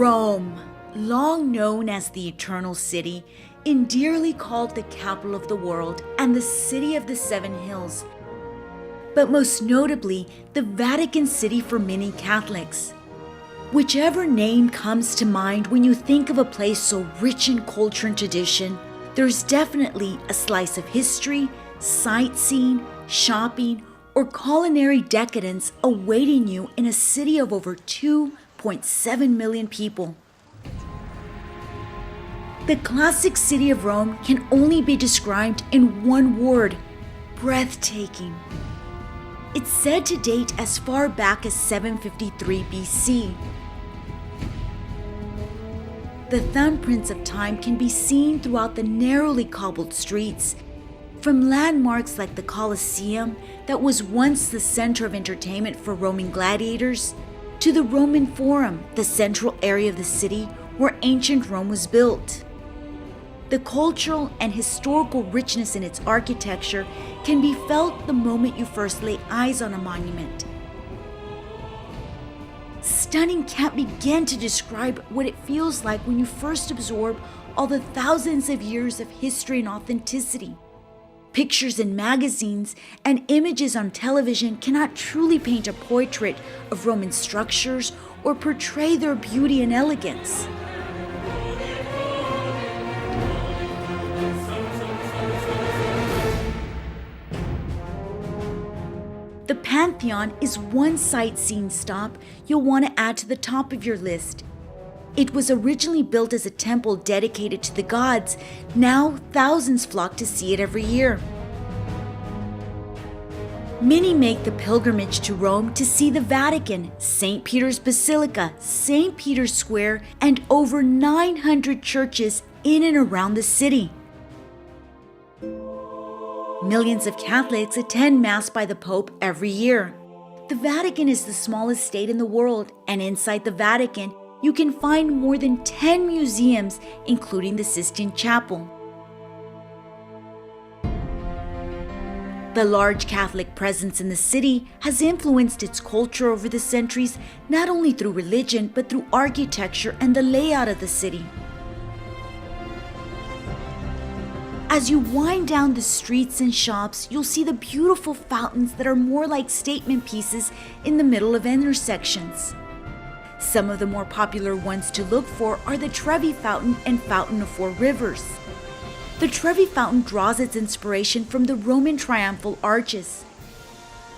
Rome, long known as the Eternal City, endearly called the capital of the world and the city of the seven hills, but most notably the Vatican City for many Catholics. Whichever name comes to mind when you think of a place so rich in culture and tradition, there's definitely a slice of history, sightseeing, shopping, or culinary decadence awaiting you in a city of over 2.7 million people. The classic city of Rome can only be described in one word: breathtaking. It's said to date as far back as 753 BC. The thumbprints of time can be seen throughout the narrowly cobbled streets, from landmarks like the Colosseum that was once the center of entertainment for Roman gladiators, to the Roman Forum, the central area of the city where ancient Rome was built. The cultural and historical richness in its architecture can be felt the moment you first lay eyes on a monument. Stunning can't begin to describe what it feels like when you first absorb all the thousands of years of history and authenticity. Pictures in magazines and images on television cannot truly paint a portrait of Roman structures or portray their beauty and elegance. The Pantheon is one sightseeing stop you'll want to add to the top of your list. It was originally built as a temple dedicated to the gods. Now thousands flock to see it every year. Many make the pilgrimage to Rome to see the Vatican, St. Peter's Basilica, St. Peter's Square, and over 900 churches in and around the city. Millions of Catholics attend Mass by the Pope every year. The Vatican is the smallest state in the world, and inside the Vatican, you can find more than 10 museums, including the Sistine Chapel. The large Catholic presence in the city has influenced its culture over the centuries, not only through religion, but through architecture and the layout of the city. As you wind down the streets and shops, you'll see the beautiful fountains that are more like statement pieces in the middle of intersections. Some of the more popular ones to look for are the Trevi Fountain and Fountain of Four Rivers. The Trevi Fountain draws its inspiration from the Roman triumphal arches.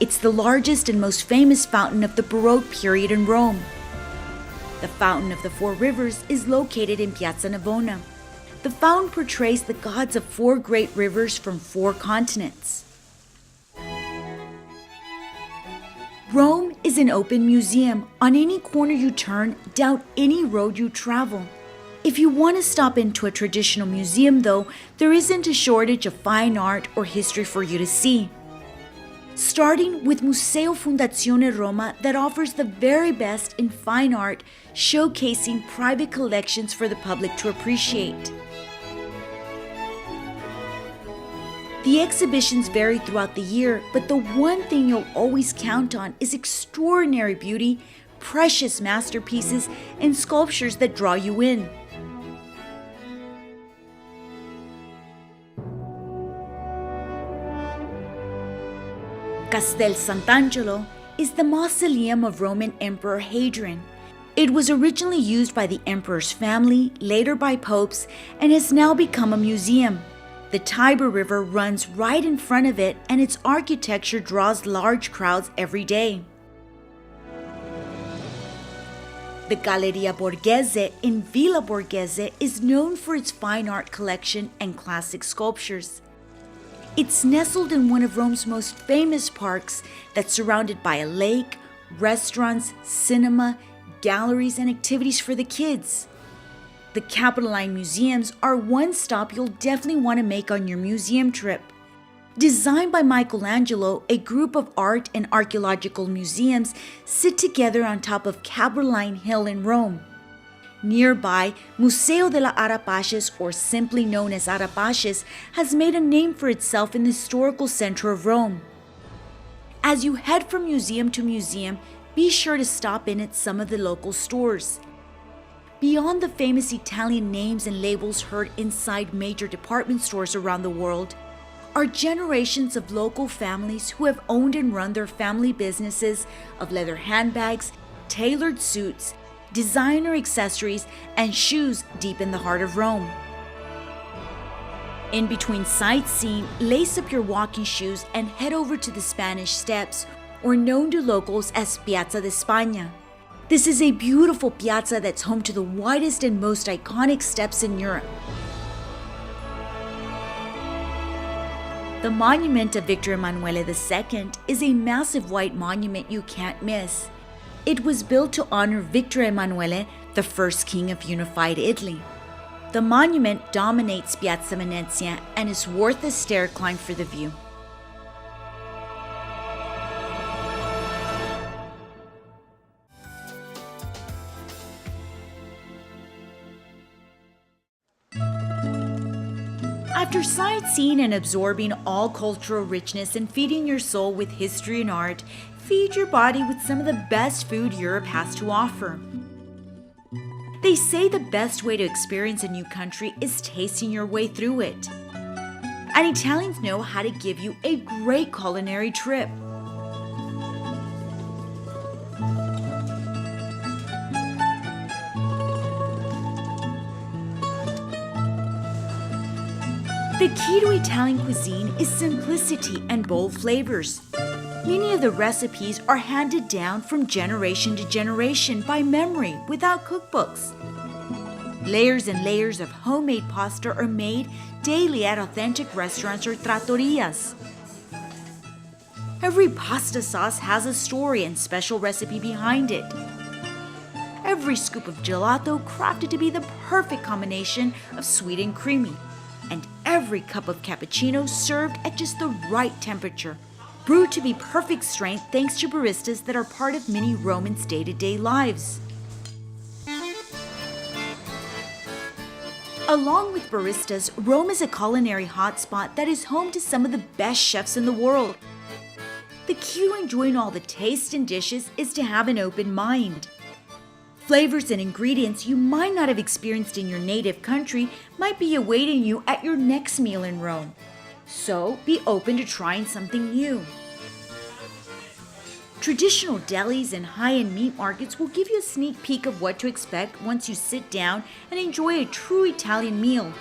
It's the largest and most famous fountain of the Baroque period in Rome. The Fountain of the Four Rivers is located in Piazza Navona. The fountain portrays the gods of four great rivers from four continents. Rome is an open museum. On any corner you turn, down any road you travel. If you want to stop into a traditional museum, though, there isn't a shortage of fine art or history for you to see. Starting with Museo Fondazione Roma, that offers the very best in fine art, showcasing private collections for the public to appreciate. The exhibitions vary throughout the year, but the one thing you'll always count on is extraordinary beauty, precious masterpieces, and sculptures that draw you in. Castel Sant'Angelo is the mausoleum of Roman Emperor Hadrian. It was originally used by the emperor's family, later by popes, and has now become a museum. The Tiber River runs right in front of it, and its architecture draws large crowds every day. The Galleria Borghese in Villa Borghese is known for its fine art collection and classic sculptures. It's nestled in one of Rome's most famous parks that's surrounded by a lake, restaurants, cinema, galleries, and activities for the kids. The Capitoline Museums are one stop you'll definitely want to make on your museum trip. Designed by Michelangelo, a group of art and archaeological museums sit together on top of Capitoline Hill in Rome. Nearby, Museo della Arapaces, or simply known as Arapaces, has made a name for itself in the historical center of Rome. As you head from museum to museum, be sure to stop in at some of the local stores. Beyond the famous Italian names and labels heard inside major department stores around the world, are generations of local families who have owned and run their family businesses of leather handbags, tailored suits, designer accessories, and shoes deep in the heart of Rome. In between sightseeing, lace up your walking shoes and head over to the Spanish Steps, or known to locals as Piazza de España. This is a beautiful piazza that's home to the widest and most iconic steps in Europe. The monument of Victor Emanuele II is a massive white monument you can't miss. It was built to honor Victor Emanuele, the first king of unified Italy. The monument dominates Piazza Venezia and is worth a stair climb for the view. After sightseeing and absorbing all cultural richness and feeding your soul with history and art, feed your body with some of the best food Europe has to offer. They say the best way to experience a new country is tasting your way through it. And Italians know how to give you a great culinary trip. The key to Italian cuisine is simplicity and bold flavors. Many of the recipes are handed down from generation to generation by memory without cookbooks. Layers and layers of homemade pasta are made daily at authentic restaurants or trattorias. Every pasta sauce has a story and special recipe behind it. Every scoop of gelato crafted to be the perfect combination of sweet and creamy. And every cup of cappuccino served at just the right temperature, brewed to be perfect strength thanks to baristas that are part of many Romans' day-to-day lives. Along with baristas, Rome is a culinary hotspot that is home to some of the best chefs in the world. The key to enjoying all the tastes and dishes is to have an open mind. Flavors and ingredients you might not have experienced in your native country might be awaiting you at your next meal in Rome. So be open to trying something new. Traditional delis and high-end meat markets will give you a sneak peek of what to expect once you sit down and enjoy a true Italian meal.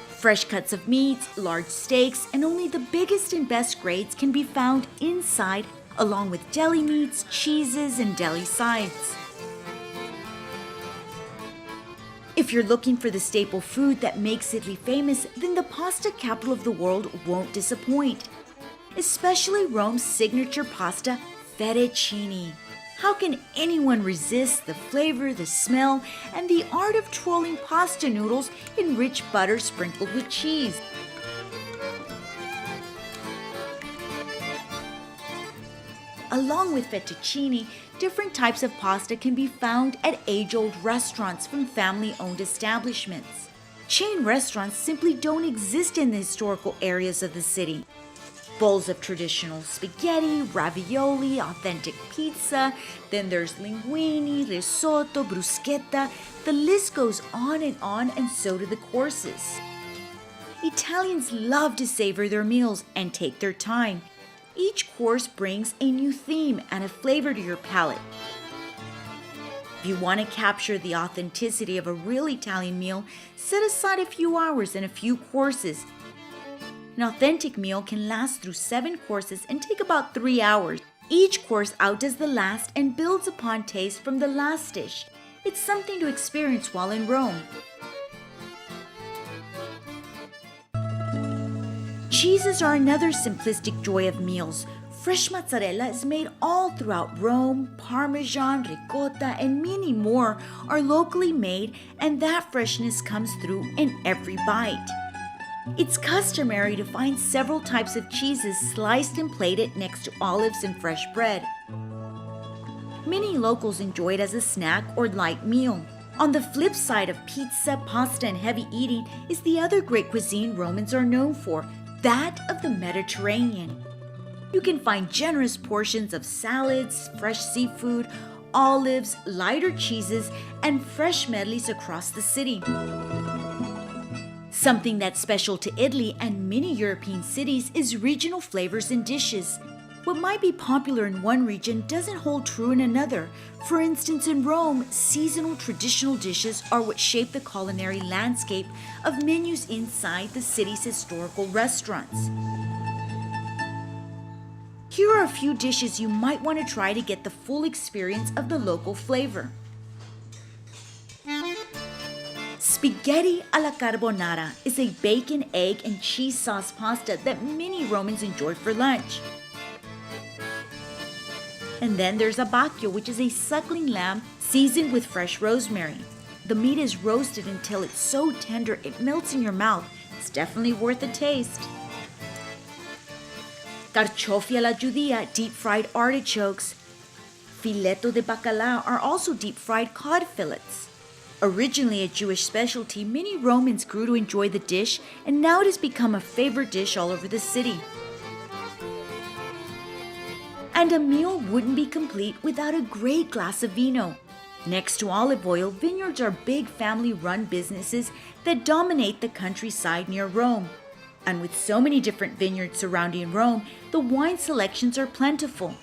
Fresh cuts of meats, large steaks, and only the biggest and best grades can be found inside, along with deli meats, cheeses, and deli sides. If you're looking for the staple food that makes Italy famous, then the pasta capital of the world won't disappoint. Especially Rome's signature pasta, fettuccine. How can anyone resist the flavor, the smell, and the art of twirling pasta noodles in rich butter sprinkled with cheese? Along with fettuccine, different types of pasta can be found at age-old restaurants from family-owned establishments. Chain restaurants simply don't exist in the historical areas of the city. Bowls of traditional spaghetti, ravioli, authentic pizza, then there's linguine, risotto, bruschetta. The list goes on, and so do the courses. Italians love to savor their meals and take their time. Each course brings a new theme and a flavor to your palate. If you want to capture the authenticity of a real Italian meal, set aside a few hours and a few courses. An authentic meal can last through 7 courses and take about 3 hours. Each course outdoes the last and builds upon taste from the last dish. It's something to experience while in Rome. Cheeses are another simplistic joy of meals. Fresh mozzarella is made all throughout Rome. Parmesan, ricotta, and many more are locally made, and that freshness comes through in every bite. It's customary to find several types of cheeses sliced and plated next to olives and fresh bread. Many locals enjoy it as a snack or light meal. On the flip side of pizza, pasta, and heavy eating is the other great cuisine Romans are known for, that of the Mediterranean. You can find generous portions of salads, fresh seafood, olives, lighter cheeses, and fresh medleys across the city. Something that's special to Italy and many European cities is regional flavors and dishes. What might be popular in one region doesn't hold true in another. For instance, in Rome, seasonal traditional dishes are what shape the culinary landscape of menus inside the city's historical restaurants. Here are a few dishes you might want to try to get the full experience of the local flavor. Spaghetti alla carbonara is a bacon, egg, and cheese sauce pasta that many Romans enjoy for lunch. And then there's abbacchio, which is a suckling lamb seasoned with fresh rosemary. The meat is roasted until it's so tender it melts in your mouth. It's definitely worth a taste. Carciofi alla giudea, deep-fried artichokes. Filetto de bacalao are also deep-fried cod fillets. Originally a Jewish specialty, many Romans grew to enjoy the dish, and now it has become a favorite dish all over the city. And a meal wouldn't be complete without a great glass of vino. Next to olive oil, vineyards are big family-run businesses that dominate the countryside near Rome. And with so many different vineyards surrounding Rome, the wine selections are plentiful.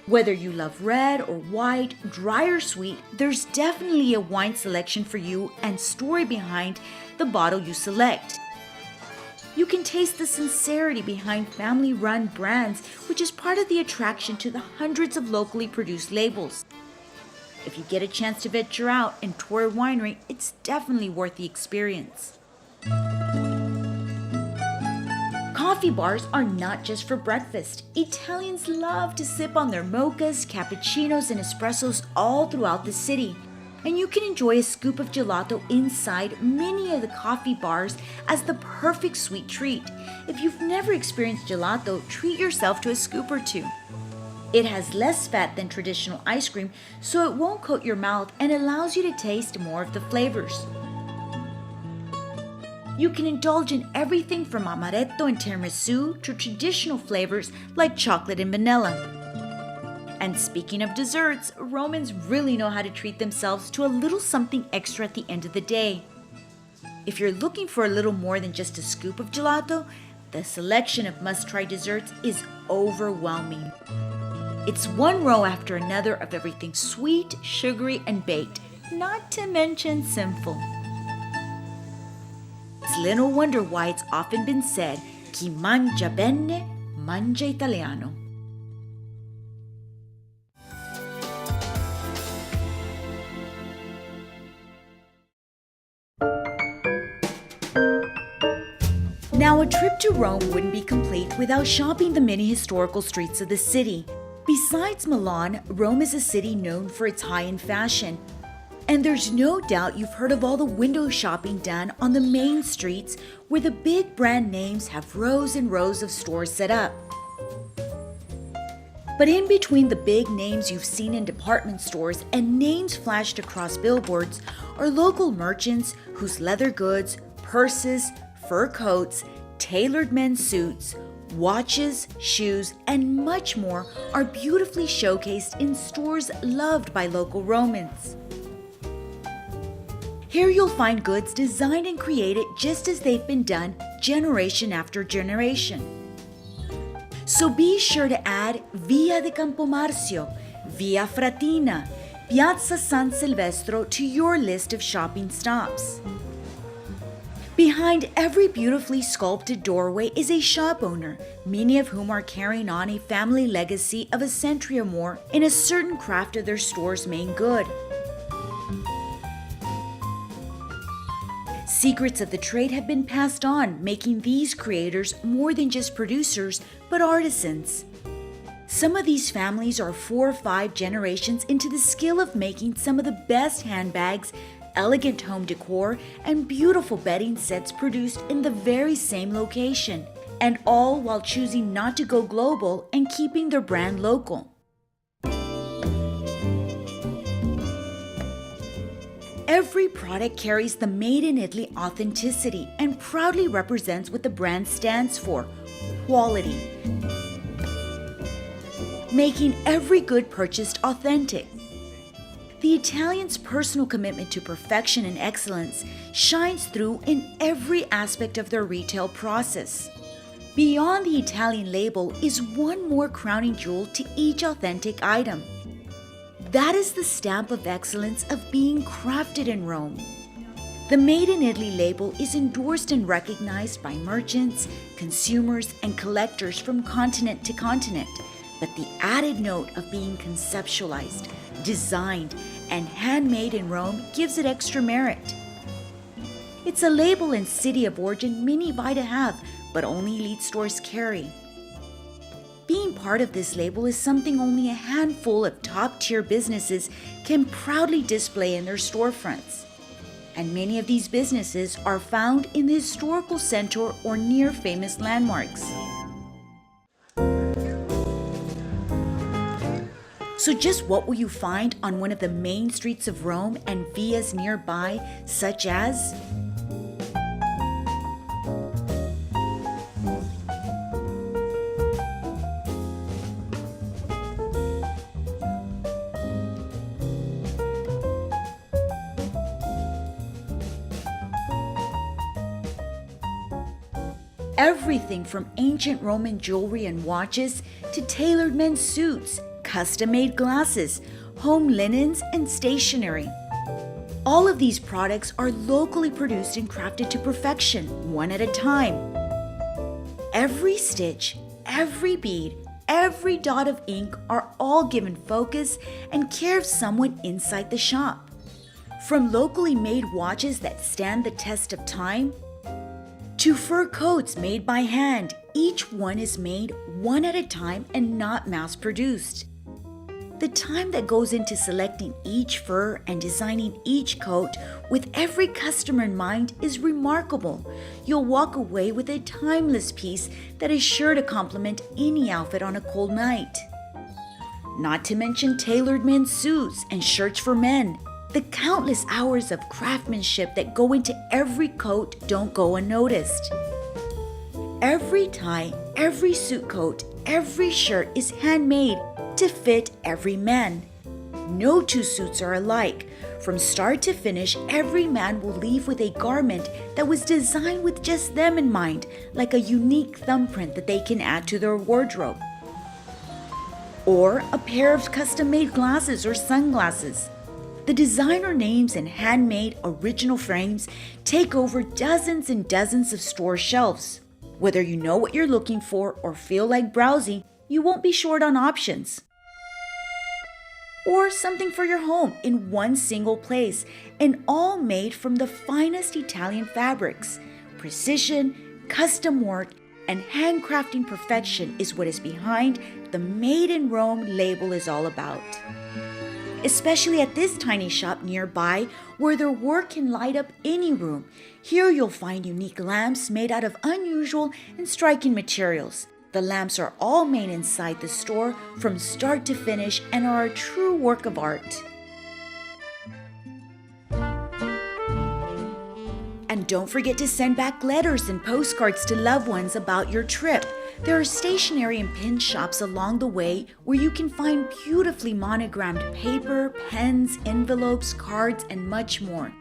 Whether you love red or white, dry or sweet, there's definitely a wine selection for you and story behind the bottle you select. You can taste the sincerity behind family-run brands, which is part of the attraction to the hundreds of locally produced labels. If you get a chance to venture out and tour a winery, it's definitely worth the experience. Coffee bars are not just for breakfast. Italians love to sip on their mochas, cappuccinos, and espressos all throughout the city. And you can enjoy a scoop of gelato inside many of the coffee bars as the perfect sweet treat. If you've never experienced gelato, treat yourself to a scoop or two. It has less fat than traditional ice cream, so it won't coat your mouth and allows you to taste more of the flavors. You can indulge in everything from amaretto and tiramisu to traditional flavors like chocolate and vanilla. And speaking of desserts, Romans really know how to treat themselves to a little something extra at the end of the day. If you're looking for a little more than just a scoop of gelato, the selection of must-try desserts is overwhelming. It's one row after another of everything sweet, sugary, and baked, not to mention sinful. It's little wonder why it's often been said, "Chi mangia bene, mangia italiano." Now, a trip to Rome wouldn't be complete without shopping the many historical streets of the city. Besides Milan, Rome is a city known for its high-end fashion. And there's no doubt you've heard of all the window shopping done on the main streets where the big brand names have rows and rows of stores set up. But in between the big names you've seen in department stores and names flashed across billboards are local merchants whose leather goods, purses, fur coats, tailored men's suits, watches, shoes, and much more are beautifully showcased in stores loved by local Romans. Here you'll find goods designed and created just as they've been done generation after generation. So be sure to add Via di Campomarzio, Via Fratina, Piazza San Silvestro to your list of shopping stops. Behind every beautifully sculpted doorway is a shop owner, many of whom are carrying on a family legacy of a century or more in a certain craft of their store's main good. Secrets of the trade have been passed on, making these creators more than just producers, but artisans. Some of these families are 4 or 5 generations into the skill of making some of the best handbags, elegant home decor, and beautiful bedding sets produced in the very same location, and all while choosing not to go global and keeping their brand local. Every product carries the Made in Italy authenticity and proudly represents what the brand stands for: quality, making every good purchased authentic. The Italian's personal commitment to perfection and excellence shines through in every aspect of their retail process. Beyond the Italian label is one more crowning jewel to each authentic item. That is the stamp of excellence of being crafted in Rome. The Made in Italy label is endorsed and recognized by merchants, consumers, and collectors from continent to continent, but the added note of being conceptualized, designed, and handmade in Rome gives it extra merit. It's a label and city of origin many buy to have, but only elite stores carry. Being part of this label is something only a handful of top-tier businesses can proudly display in their storefronts. And many of these businesses are found in the historical center or near famous landmarks. So just what will you find on one of the main streets of Rome and vias nearby, such as everything from ancient Roman jewelry and watches to tailored men's suits, custom-made glasses, home linens, and stationery. All of these products are locally produced and crafted to perfection, one at a time. Every stitch, every bead, every dot of ink are all given focus and care of someone inside the shop. From locally made watches that stand the test of time, to fur coats made by hand, each one is made one at a time and not mass-produced. The time that goes into selecting each fur and designing each coat with every customer in mind is remarkable. You'll walk away with a timeless piece that is sure to complement any outfit on a cold night. Not to mention tailored men's suits and shirts for men. The countless hours of craftsmanship that go into every coat don't go unnoticed. Every tie, every suit coat, every shirt is handmade to fit every man. No two suits are alike. From start to finish, every man will leave with a garment that was designed with just them in mind, like a unique thumbprint that they can add to their wardrobe. Or a pair of custom-made glasses or sunglasses. The designer names and handmade original frames take over dozens and dozens of store shelves. Whether you know what you're looking for or feel like browsing, you won't be short on options. Or something for your home in one single place, and all made from the finest Italian fabrics. Precision, custom work, and handcrafting perfection is what is behind the Made in Rome label is all about. Especially at this tiny shop nearby where their work can light up any room. Here you'll find unique lamps made out of unusual and striking materials. The lamps are all made inside the store from start to finish and are a true work of art. And don't forget to send back letters and postcards to loved ones about your trip. There are stationery and pin shops along the way where you can find beautifully monogrammed paper, pens, envelopes, cards, and much more.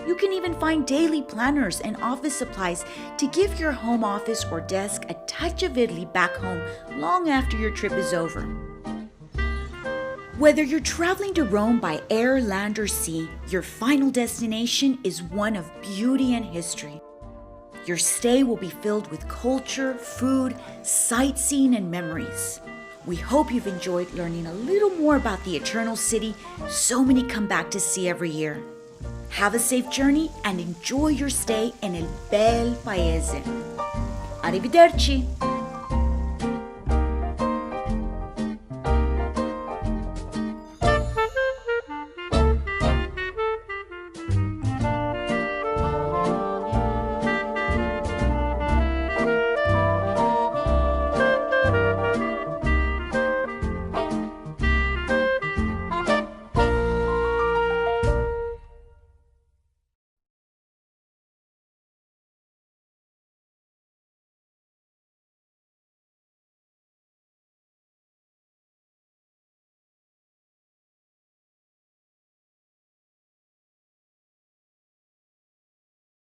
You can even find daily planners and office supplies to give your home office or desk a touch of Italy back home long after your trip is over. Whether you're traveling to Rome by air, land, or sea, your final destination is one of beauty and history. Your stay will be filled with culture, food, sightseeing, and memories. We hope you've enjoyed learning a little more about the Eternal City so many come back to see every year. Have a safe journey and enjoy your stay in El Bel Paese. Arrivederci!